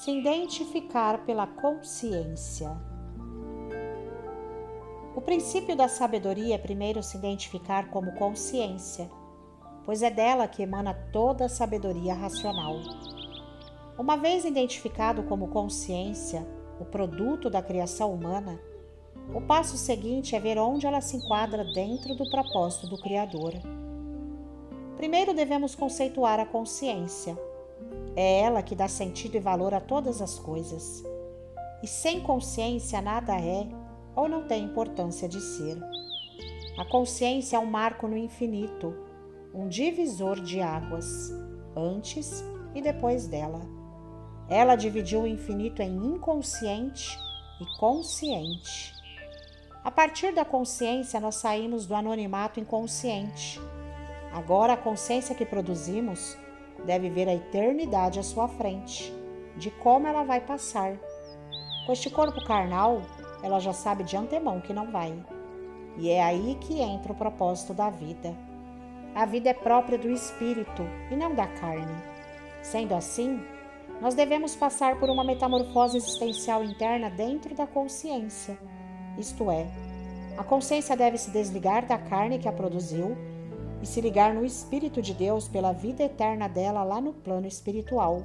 Se identificar pela consciência. O princípio da sabedoria é primeiro se identificar como consciência, pois é dela que emana toda a sabedoria racional. Uma vez identificado como consciência, o produto da criação humana, o passo seguinte é ver onde ela se enquadra dentro do propósito do Criador. Primeiro devemos conceituar a consciência. É ela que dá sentido e valor a todas as coisas. E sem consciência nada é ou não tem importância de ser. A consciência é um marco no infinito, um divisor de águas, antes e depois dela. Ela dividiu o infinito em inconsciente e consciente. A partir da consciência, nós saímos do anonimato inconsciente. Agora, a consciência que produzimos deve ver a eternidade à sua frente, de como ela vai passar. Com este corpo carnal, ela já sabe de antemão que não vai. E é aí que entra o propósito da vida. A vida é própria do espírito e não da carne. Sendo assim, nós devemos passar por uma metamorfose existencial interna dentro da consciência. Isto é, a consciência deve se desligar da carne que a produziu e se ligar no Espírito de Deus pela vida eterna dela lá no plano espiritual.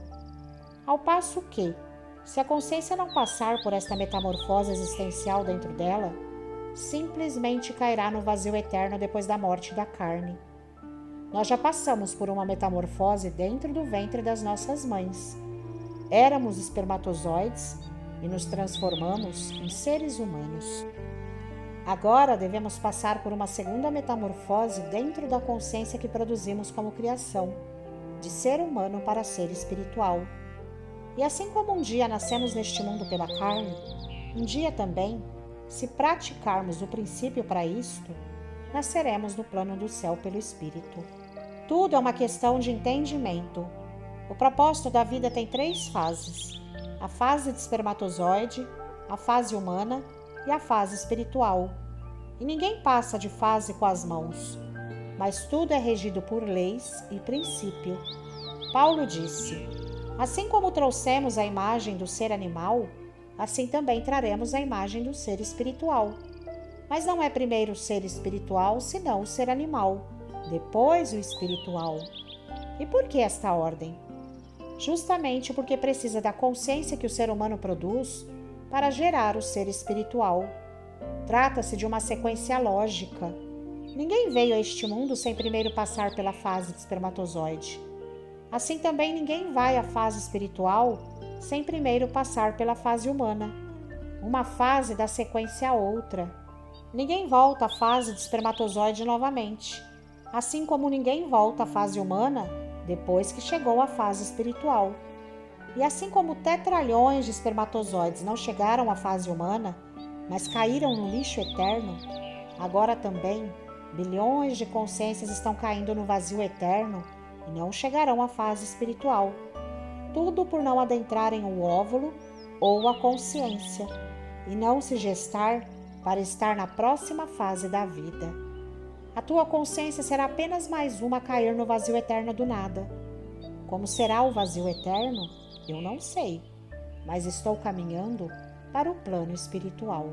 Ao passo que, se a consciência não passar por esta metamorfose existencial dentro dela, simplesmente cairá no vazio eterno depois da morte da carne. Nós já passamos por uma metamorfose dentro do ventre das nossas mães. Éramos espermatozoides e nos transformamos em seres humanos. Agora devemos passar por uma segunda metamorfose dentro da consciência que produzimos como criação, de ser humano para ser espiritual. E assim como um dia nascemos neste mundo pela carne, um dia também, se praticarmos o princípio para isto, nasceremos no plano do céu pelo Espírito. Tudo é uma questão de entendimento. O propósito da vida tem 3 fases: a fase de espermatozoide, a fase humana e a fase espiritual. E ninguém passa de fase com as mãos, mas tudo é regido por leis e princípio. Paulo disse: assim como trouxemos a imagem do ser animal, assim também traremos a imagem do ser espiritual. Mas não é primeiro o ser espiritual, senão o ser animal, depois o espiritual. E por que esta ordem? Justamente porque precisa da consciência que o ser humano produz para gerar o ser espiritual. Trata-se de uma sequência lógica. Ninguém veio a este mundo sem primeiro passar pela fase de espermatozoide. Assim também ninguém vai à fase espiritual sem primeiro passar pela fase humana. Uma fase dá sequência a outra. Ninguém volta à fase de espermatozoide novamente, assim como ninguém volta à fase humana depois que chegou à fase espiritual. E assim como tetralhões de espermatozoides não chegaram à fase humana, mas caíram no lixo eterno, agora também bilhões de consciências estão caindo no vazio eterno e não chegarão à fase espiritual. Tudo por não adentrarem o óvulo ou a consciência e não se gestar para estar na próxima fase da vida. A tua consciência será apenas mais uma a cair no vazio eterno do nada. Como será o vazio eterno? Eu não sei, mas estou caminhando para o plano espiritual.